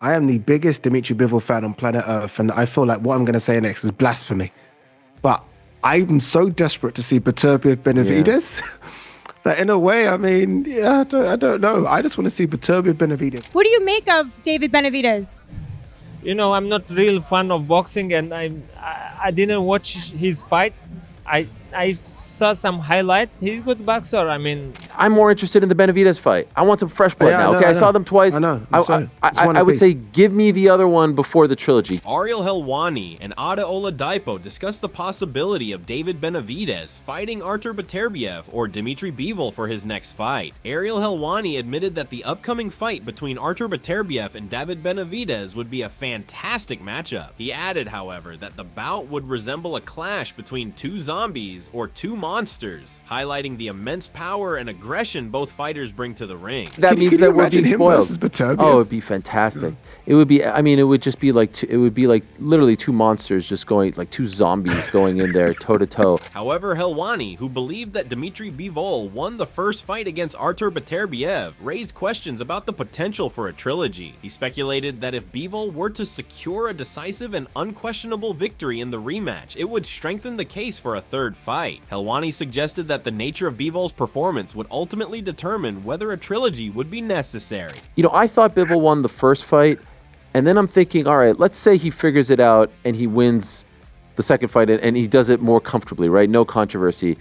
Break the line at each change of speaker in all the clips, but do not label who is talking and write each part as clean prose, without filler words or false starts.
I am the biggest Dimitri Bivol fan on planet Earth, and I feel like what I'm going to say next is blasphemy. But I'm so desperate to see Beterbiev Benavidez that in a way, I mean, I don't know. I just want to see Beterbiev Benavidez.
What do you make of David Benavidez?
I'm not real fan of boxing, and I didn't watch his fight. I saw some highlights. He's a good boxer. I mean,
I'm more interested in the Benavidez fight. I want some fresh blood now. I saw them twice.
I know.
I would say give me the other one before the trilogy.
Ariel Helwani and Ada Oladipo discussed the possibility of David Benavidez fighting Artur Beterbiev or Dimitri Bivol for his next fight. Ariel Helwani admitted that the upcoming fight between Artur Beterbiev and David Benavidez would be a fantastic matchup. He added, however, that the bout would resemble a clash between two zombies or two monsters, highlighting the immense power and aggression both fighters bring to the ring.
That means that we're being spoiled.
Oh,
it'd be fantastic. It would be. I mean, it would just be like. It would be like literally two monsters just going, like two zombies going in there toe to toe.
However, Helwani, who believed that Dimitri Bivol won the first fight against Artur Beterbiev, raised questions about the potential for a trilogy. He speculated that if Bivol were to secure a decisive and unquestionable victory in the rematch, it would strengthen the case for a third fight. Helwani suggested that the nature of Bivol's performance would ultimately determine whether a trilogy would be necessary.
I thought Bivol won the first fight, and then I'm thinking, all right, let's say he figures it out and he wins the second fight and he does it more comfortably, right? No controversy.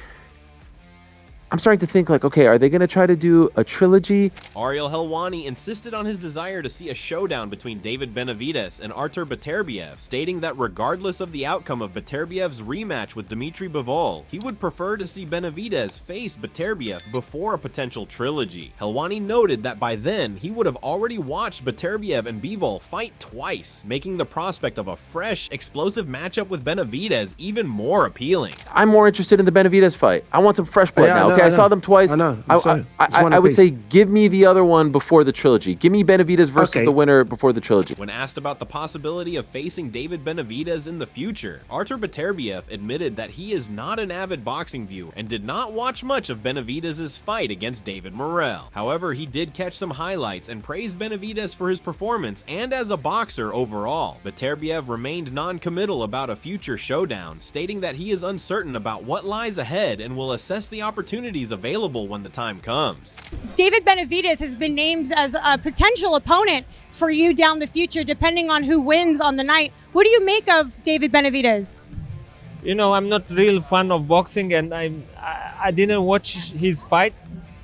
I'm starting to think like, okay, are they going to try to do a trilogy?
Ariel Helwani insisted on his desire to see a showdown between David Benavidez and Artur Beterbiev, stating that regardless of the outcome of Beterbiev's rematch with Dimitri Bivol, he would prefer to see Benavidez face Beterbiev before a potential trilogy. Helwani noted that by then, he would have already watched Beterbiev and Bivol fight twice, making the prospect of a fresh, explosive matchup with Benavidez even more appealing.
I'm more interested in the Benavidez fight. I want some fresh blood now. I saw them twice. I would say give me the other one before the trilogy. Give me Benavidez versus the winner before the trilogy.
When asked about the possibility of facing David Benavidez in the future, Artur Beterbiev admitted that he is not an avid boxing viewer and did not watch much of Benavidez's fight against David Morrell. However, he did catch some highlights and praised Benavidez for his performance and as a boxer overall. Beterbiev remained non-committal about a future showdown, stating that he is uncertain about what lies ahead and will assess the opportunities available when the time comes.
David Benavidez has been named as a potential opponent for you down the future, depending on who wins on the night. What do you make of David Benavidez?
I'm not real fan of boxing, and I didn't watch his fight.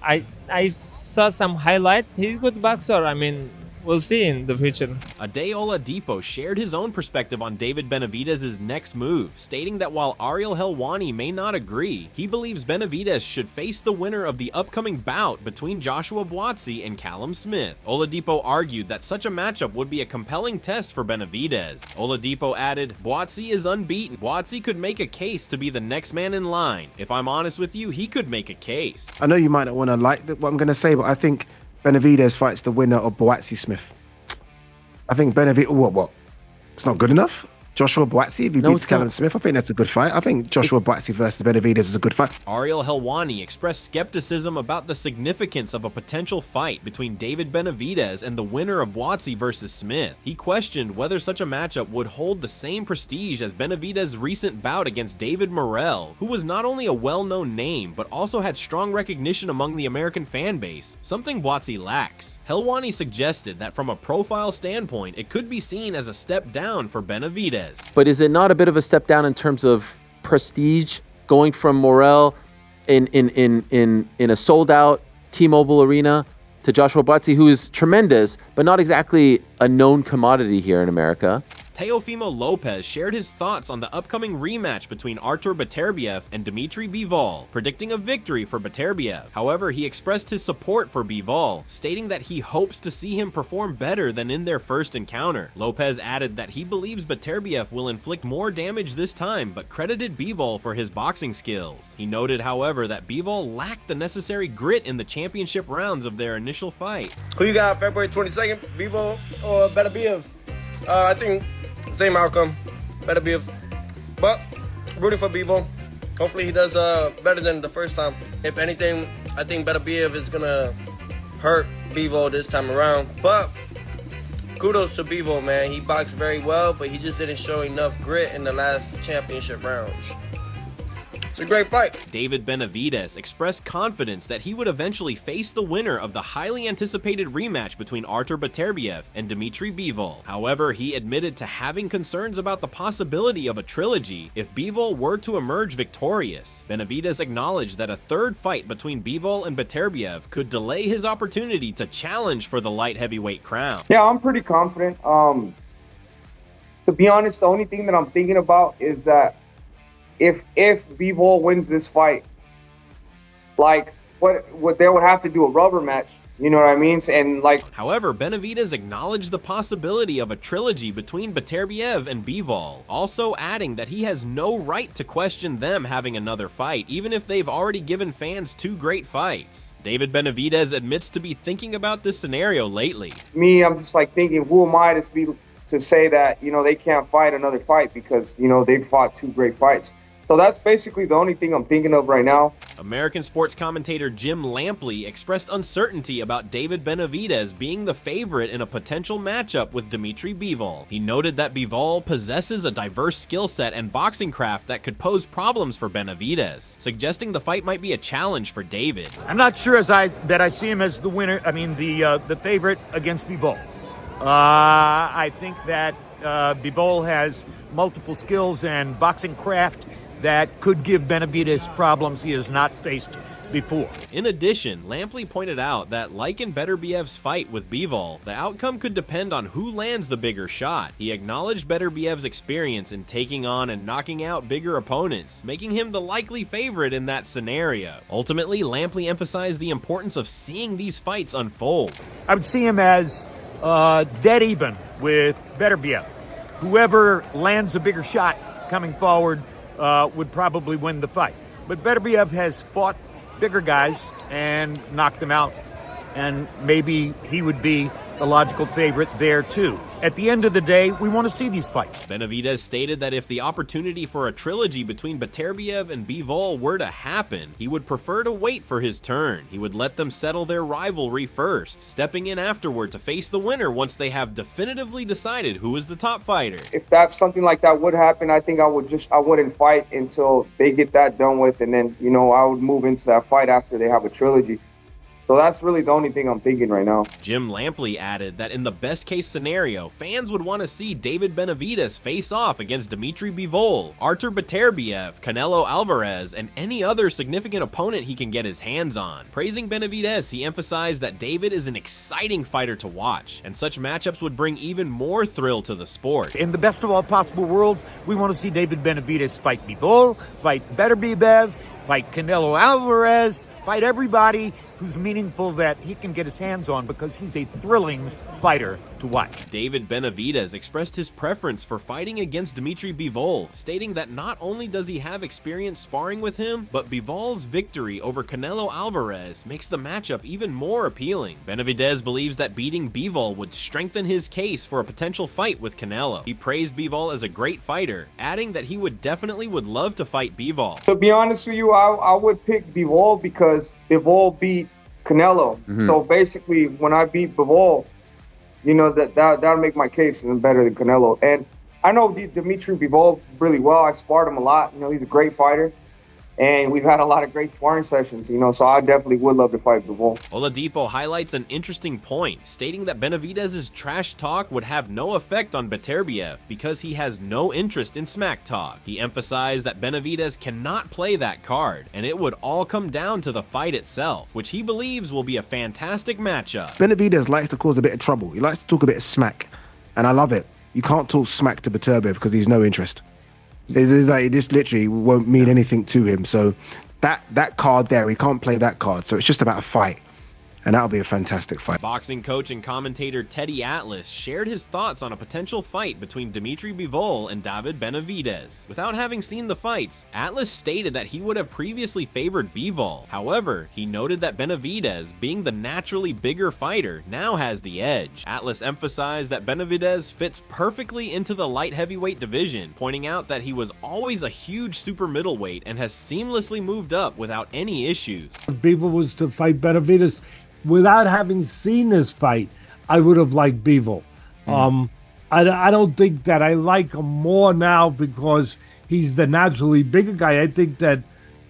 I saw some highlights. He's a good boxer. I mean, we'll see in the future.
Ade Oladipo shared his own perspective on David Benavidez's next move, stating that while Ariel Helwani may not agree, he believes Benavidez should face the winner of the upcoming bout between Joshua Buatsi and Callum Smith. Oladipo argued that such a matchup would be a compelling test for Benavidez. Oladipo added, "Buatsi is unbeaten. Buatsi could make a case to be the next man in line. If I'm honest with you, he could make a case."
I know you might not want to like what I'm going to say, but I think Benavidez fights the winner of Buatsi Smith. I think Benavidez. What? It's not good enough? Joshua Buatsi, if he beats Callum Smith, I think that's a good fight. I think Joshua Buatsi versus Benavidez is a good fight.
Ariel Helwani expressed skepticism about the significance of a potential fight between David Benavidez and the winner of Buatsi versus Smith. He questioned whether such a matchup would hold the same prestige as Benavidez's recent bout against David Morrell, who was not only a well-known name, but also had strong recognition among the American fan base, something Buatsi lacks. Helwani suggested that from a profile standpoint, it could be seen as a step down for Benavidez.
But is it not a bit of a step down in terms of prestige, going from Morrell in a sold-out T-Mobile arena to Joshua Buatsi, who is tremendous, but not exactly a known commodity here in America?
Teofimo Lopez shared his thoughts on the upcoming rematch between Artur Beterbiev and Dimitri Bivol, predicting a victory for Beterbiev. However, he expressed his support for Bivol, stating that he hopes to see him perform better than in their first encounter. Lopez added that he believes Beterbiev will inflict more damage this time, but credited Bivol for his boxing skills. He noted, however, that Bivol lacked the necessary grit in the championship rounds of their initial fight.
Who you got February 22nd, Bivol or Beterbiev? I think same outcome, Beterbiev. But rooting for Bivol. Hopefully he does better than the first time. If anything, I think Beterbiev is gonna hurt Bivol this time around. But kudos to Bivol, man. He boxed very well, but he just didn't show enough grit in the last championship rounds. It's a great fight.
David Benavidez expressed confidence that he would eventually face the winner of the highly anticipated rematch between Artur Beterbiev and Dimitri Bivol. However, he admitted to having concerns about the possibility of a trilogy if Bivol were to emerge victorious. Benavidez acknowledged that a third fight between Bivol and Beterbiev could delay his opportunity to challenge for the light heavyweight crown.
Yeah, I'm pretty confident. To be honest, the only thing that I'm thinking about is that if Bivol wins this fight, like what they would have to do a rubber match, you know what I mean? And like,
however, Benavidez acknowledged the possibility of a trilogy between Beterbiev and Bivol, also adding that he has no right to question them having another fight, even if they've already given fans 2 great fights. David Benavidez admits to be thinking about this scenario lately.
Me, I'm just like thinking, who am I to say that, you know, they can't fight another fight because, you know, they've fought 2 great fights. So that's basically the only thing I'm thinking of right now.
American sports commentator Jim Lampley expressed uncertainty about David Benavidez being the favorite in a potential matchup with Dimitri Bivol. He noted that Bivol possesses a diverse skill set and boxing craft that could pose problems for Benavidez, suggesting the fight might be a challenge for David.
I'm not sure that I see him as the winner. I mean, the favorite against Bivol. I think that Bivol has multiple skills and boxing craft that could give Benavidez problems he has not faced before.
In addition, Lampley pointed out that like in Beterbiev's fight with Bivol, the outcome could depend on who lands the bigger shot. He acknowledged Beterbiev's experience in taking on and knocking out bigger opponents, making him the likely favorite in that scenario. Ultimately, Lampley emphasized the importance of seeing these fights unfold.
I would see him as dead even with Beterbiev. Whoever lands a bigger shot coming forward would probably win the fight. But Beterbiev has fought bigger guys and knocked them out, and maybe he would be the logical favorite there too. At the end of the day, we want to see these fights.
Benavidez stated that if the opportunity for a trilogy between Beterbiev and Bivol were to happen, he would prefer to wait for his turn. He would let them settle their rivalry first, stepping in afterward to face the winner once they have definitively decided who is the top fighter.
If that's something like that would happen, I think I wouldn't fight until they get that done with, and then, you know, I would move into that fight after they have a trilogy. So that's really the only thing I'm thinking right now.
Jim Lampley added that in the best case scenario, fans would want to see David Benavidez face off against Dimitri Bivol, Artur Beterbiev, Canelo Alvarez, and any other significant opponent he can get his hands on. Praising Benavidez, he emphasized that David is an exciting fighter to watch, and such matchups would bring even more thrill to the sport.
In the best of all possible worlds, we want to see David Benavidez fight Bivol, fight Beterbiev, fight Canelo Alvarez, fight everybody who's meaningful that he can get his hands on, because he's a thrilling fighter to watch.
David Benavidez expressed his preference for fighting against Dimitri Bivol, stating that not only does he have experience sparring with him, but Bivol's victory over Canelo Alvarez makes the matchup even more appealing. Benavidez believes that beating Bivol would strengthen his case for a potential fight with Canelo. He praised Bivol as a great fighter, adding that he would love to fight Bivol.
To be honest with you, I would pick Bivol because Bivol beat Canelo. Mm-hmm. So basically, when I beat Bivol, you know, that'll make my case better than Canelo. And I know Dimitri Bivol really well. I sparred him a lot. You know, he's a great fighter. And we've had a lot of great sparring sessions, you know, so I definitely would love to fight Bivol.
Oladipo highlights an interesting point, stating that Benavidez's trash talk would have no effect on Beterbiev because he has no interest in smack talk. He emphasized that Benavidez cannot play that card, and it would all come down to the fight itself, which he believes will be a fantastic matchup.
Benavidez likes to cause a bit of trouble. He likes to talk a bit of smack, and I love it. You can't talk smack to Beterbiev because he's no interest. It just literally won't mean anything to him. So that card there, he can't play that card. So it's just about a fight. And that'll be a fantastic fight.
Boxing coach and commentator Teddy Atlas shared his thoughts on a potential fight between Dimitri Bivol and David Benavidez. Without having seen the fights, Atlas stated that he would have previously favored Bivol. However, he noted that Benavidez, being the naturally bigger fighter, now has the edge. Atlas emphasized that Benavidez fits perfectly into the light heavyweight division, pointing out that he was always a huge super middleweight and has seamlessly moved up without any issues.
If Bivol was to fight Benavidez, without having seen this fight, I would have liked Bivol. I don't think that I like him more now because he's the naturally bigger guy. I think that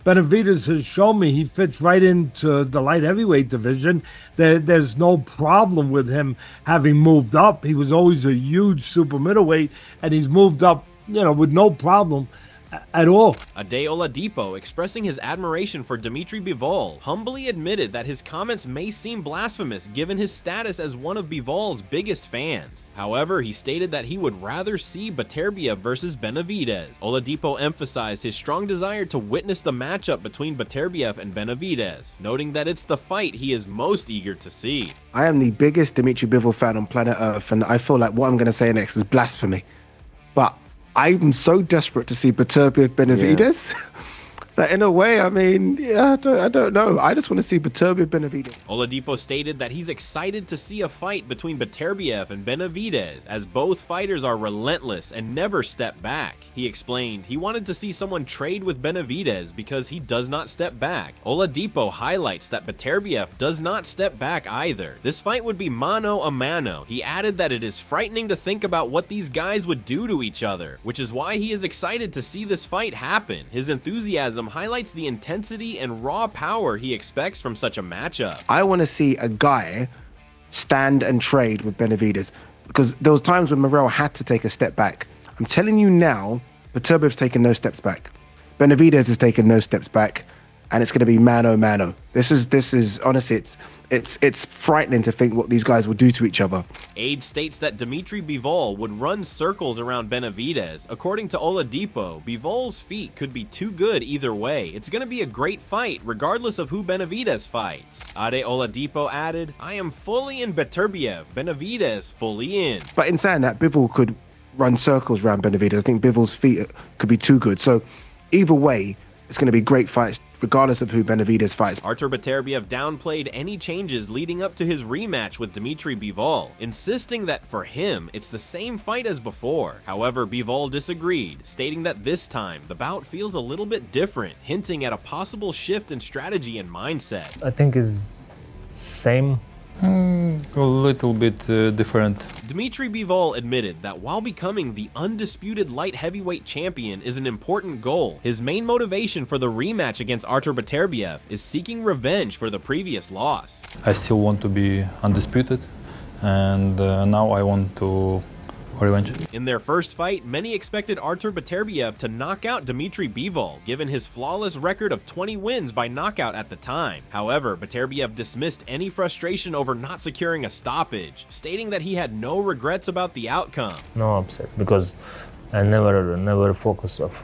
Benavidez has shown me he fits right into the light heavyweight division. There's no problem with him having moved up. He was always a huge super middleweight, and he's moved up, with no problem at all.
Ade Oladipo, expressing his admiration for Dimitri Bivol, humbly admitted that his comments may seem blasphemous given his status as one of Bivol's biggest fans. However, he stated that he would rather see Beterbiev versus Benavidez. Oladipo emphasized his strong desire to witness the matchup between Beterbiev and Benavidez, noting that it's the fight he is most eager to see.
I am the biggest Dimitri Bivol fan on planet Earth, and I feel like what I'm going to say next is blasphemy. But I'm so desperate to see Beterbiev Benavidez that in a way, I don't know. I just want to see Beterbiev Benavidez.
Oladipo stated that he's excited to see a fight between Beterbiev and Benavidez, as both fighters are relentless and never step back. He explained he wanted to see someone trade with Benavidez because he does not step back. Oladipo highlights that Beterbiev does not step back either. This fight would be mano a mano. He added that it is frightening to think about what these guys would do to each other, which is why he is excited to see this fight happen. His enthusiasm highlights the intensity and raw power he expects from such a matchup.
I want to see a guy stand and trade with Benavidez, because there was times when Morel had to take a step back. I'm telling you now, Beterbiev's taken no steps back. Benavidez has taken no steps back, and it's going to be mano mano. This is honestly, it's frightening to think what these guys would do to each other.
Ade states that Dimitri Bivol would run circles around Benavidez. According to Oladipo, Bivol's feet could be too good either way. It's going to be a great fight, regardless of who Benavidez fights. Ade Oladipo added, I am fully in Beterbiev, Benavidez fully in.
But in saying that, Bivol could run circles around Benavidez. I think Bivol's feet could be too good. So either way, it's going to be great fights, regardless of who Benavidez fights.
Artur Beterbiev downplayed any changes leading up to his rematch with Dimitri Bivol, insisting that for him, it's the same fight as before. However, Bivol disagreed, stating that this time, the bout feels a little bit different, hinting at a possible shift in strategy and mindset.
I think it's same.
A little bit different.
Dimitri Bivol admitted that while becoming the undisputed light heavyweight champion is an important goal, his main motivation for the rematch against Artur Beterbiev is seeking revenge for the previous loss.
I still want to be undisputed, and now I want to revenge.
In their first fight, many expected Artur Beterbiev to knock out Dimitri Bivol, given his flawless record of 20 wins by knockout at the time. However, Beterbiev dismissed any frustration over not securing a stoppage, stating that he had no regrets about the outcome.
No upset, because I never focus of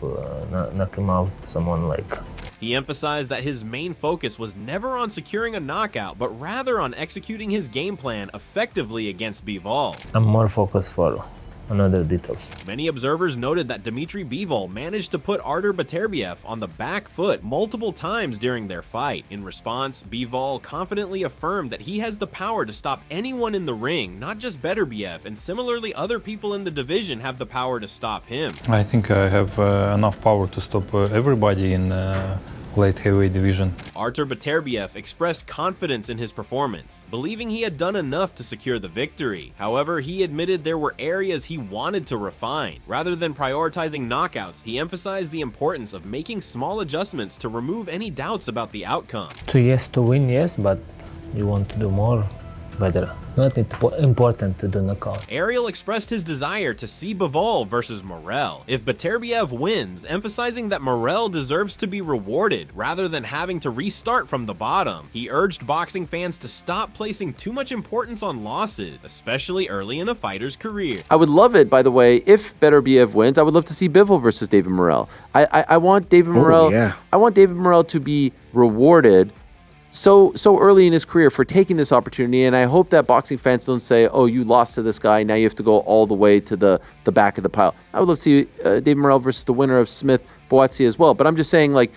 knocking out someone like.
He emphasized that his main focus was never on securing a knockout, but rather on executing his game plan effectively against Bivol.
I'm more focused for another details.
Many observers noted that Dimitri Bivol managed to put Artur Beterbiev on the back foot multiple times during their fight. In response, Bivol confidently affirmed that he has the power to stop anyone in the ring, not just Beterbiev, and similarly other people in the division have the power to stop him.
I think I have enough power to stop everybody in light heavyweight division.
Artur Beterbiev expressed confidence in his performance, believing he had done enough to secure the victory. However, he admitted there were areas he wanted to refine. Rather than prioritizing knockouts, he emphasized the importance of making small adjustments to remove any doubts about the outcome.
To win, yes, but you want to do more, better. Not important to do knockout.
Ariel expressed his desire to see Bivol versus Morel. If Beterbiev wins, emphasizing that Morel deserves to be rewarded rather than having to restart from the bottom. He urged boxing fans to stop placing too much importance on losses, especially early in a fighter's career.
I would love it, by the way, if Beterbiev wins. I would love to see Bivol versus David Morel. I want David Morel.
Yeah.
I want David Morel to be rewarded so early in his career for taking this opportunity, and I hope that boxing fans don't say, oh, you lost to this guy, now you have to go all the way to the back of the pile. I would love to see David Morel versus the winner of Smith-Boakye as well, but I'm just saying, like,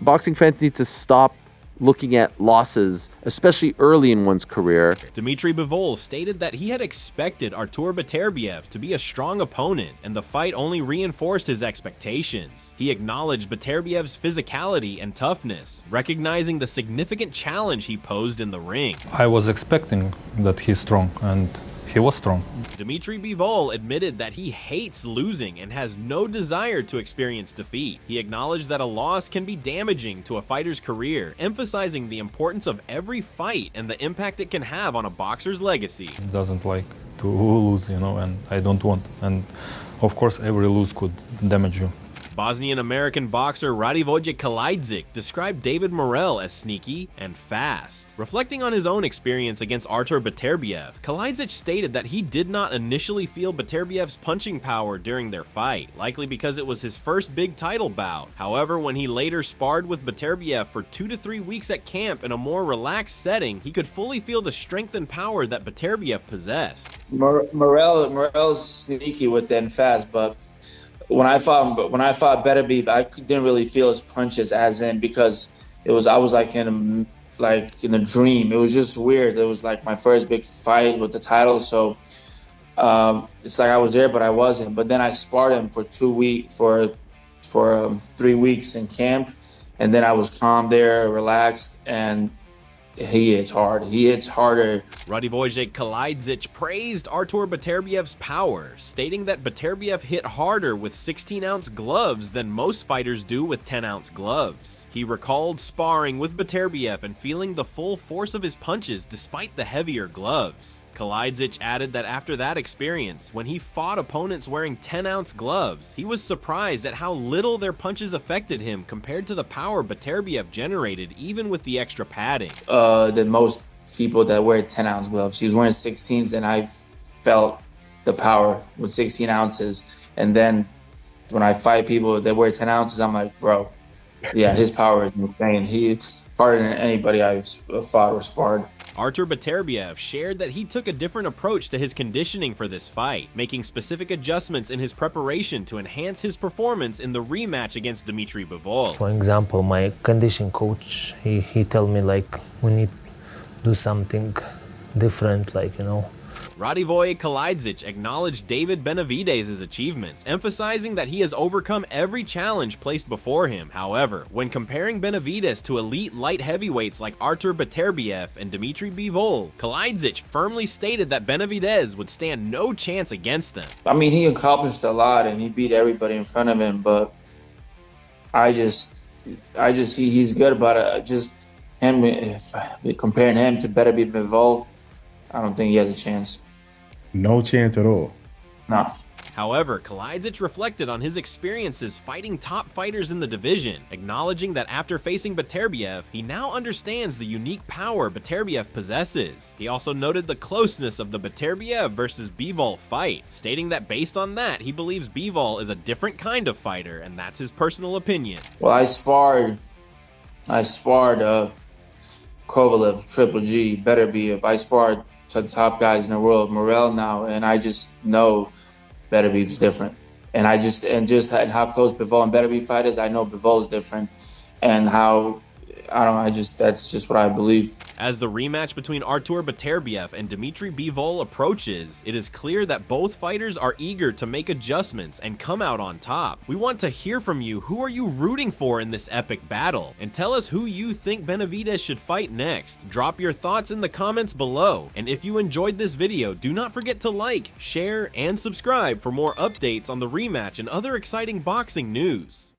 boxing fans need to stop looking at losses, especially early in one's career.
Dimitri Bivol stated that he had expected Artur Beterbiev to be a strong opponent, and the fight only reinforced his expectations. He acknowledged Beterbiev's physicality and toughness, recognizing the significant challenge he posed in the ring.
I was expecting that he's strong, and he was strong.
Dmitry Bivol admitted that he hates losing and has no desire to experience defeat. He acknowledged that a loss can be damaging to a fighter's career, emphasizing the importance of every fight and the impact it can have on a boxer's legacy.
He doesn't like to lose, you know, and I don't want. And of course, every lose could damage you.
Bosnian-American boxer Radivoje Kalajdžić described David Morrell as sneaky and fast. Reflecting on his own experience against Artur Beterbiev, Kalajdžić stated that he did not initially feel Beterbiev's punching power during their fight, likely because it was his first big title bout. However, when he later sparred with Beterbiev for 2 to 3 weeks at camp in a more relaxed setting, he could fully feel the strength and power that Beterbiev possessed.
Morrell's sneaky with it and fast, but when I fought Beterbiev, I didn't really feel his punches as in, because I was like in a dream. It was just weird. It was like my first big fight with the title, so it's like I was there, but I wasn't. But then I sparred him for 3 weeks in camp, and then I was calm there, relaxed, and he hits hard. He hits harder.
Radivoje Kalajdžić praised Artur Beterbiev's power, stating that Beterbiev hit harder with 16-ounce gloves than most fighters do with 10-ounce gloves. He recalled sparring with Beterbiev and feeling the full force of his punches despite the heavier gloves. Kalajdžić added that after that experience, when he fought opponents wearing 10-ounce gloves, he was surprised at how little their punches affected him compared to the power Beterbiev generated even with the extra padding.
Than most people that wear 10-ounce gloves. He was wearing 16s, and I felt the power with 16 ounces. And then when I fight people that wear 10 ounces, I'm like, bro, yeah, his power is insane. He's harder than anybody I've fought or sparred.
Artur Beterbiev shared that he took a different approach to his conditioning for this fight, making specific adjustments in his preparation to enhance his performance in the rematch against Dmitry Bivol.
For example, my conditioning coach, he told me like we need to do something different, like, you know.
Radivoje Kalajdžić acknowledged David Benavidez' achievements, emphasizing that he has overcome every challenge placed before him. However, when comparing Benavidez to elite light heavyweights like Artur Beterbiev and Dmitry Bivol, Kalajdžić firmly stated that Benavidez would stand no chance against them.
I mean, he accomplished a lot and he beat everybody in front of him, but he's good, but just him, if comparing him to Beterbiev Bivol, I don't think he has a chance.
No chance at all.
No.
However, Kalajdžić reflected on his experiences fighting top fighters in the division, acknowledging that after facing Beterbiev, he now understands the unique power Beterbiev possesses. He also noted the closeness of the Beterbiev versus Bivol fight, stating that based on that, he believes Bivol is a different kind of fighter, and that's his personal opinion.
Well, I sparred Kovalev, Triple G, Beterbiev. I sparred to the top guys in the world, Morrell now, and I just know Beterbiev's different. And how close Bivol and Beterbiev fight is, I know Bivol's different, and that's just what I believe.
As the rematch between Artur Beterbiev and Dmitry Bivol approaches, it is clear that both fighters are eager to make adjustments and come out on top. We want to hear from you. Who are you rooting for in this epic battle? And tell us who you think Benavidez should fight next. Drop your thoughts in the comments below. And if you enjoyed this video, do not forget to like, share, and subscribe for more updates on the rematch and other exciting boxing news.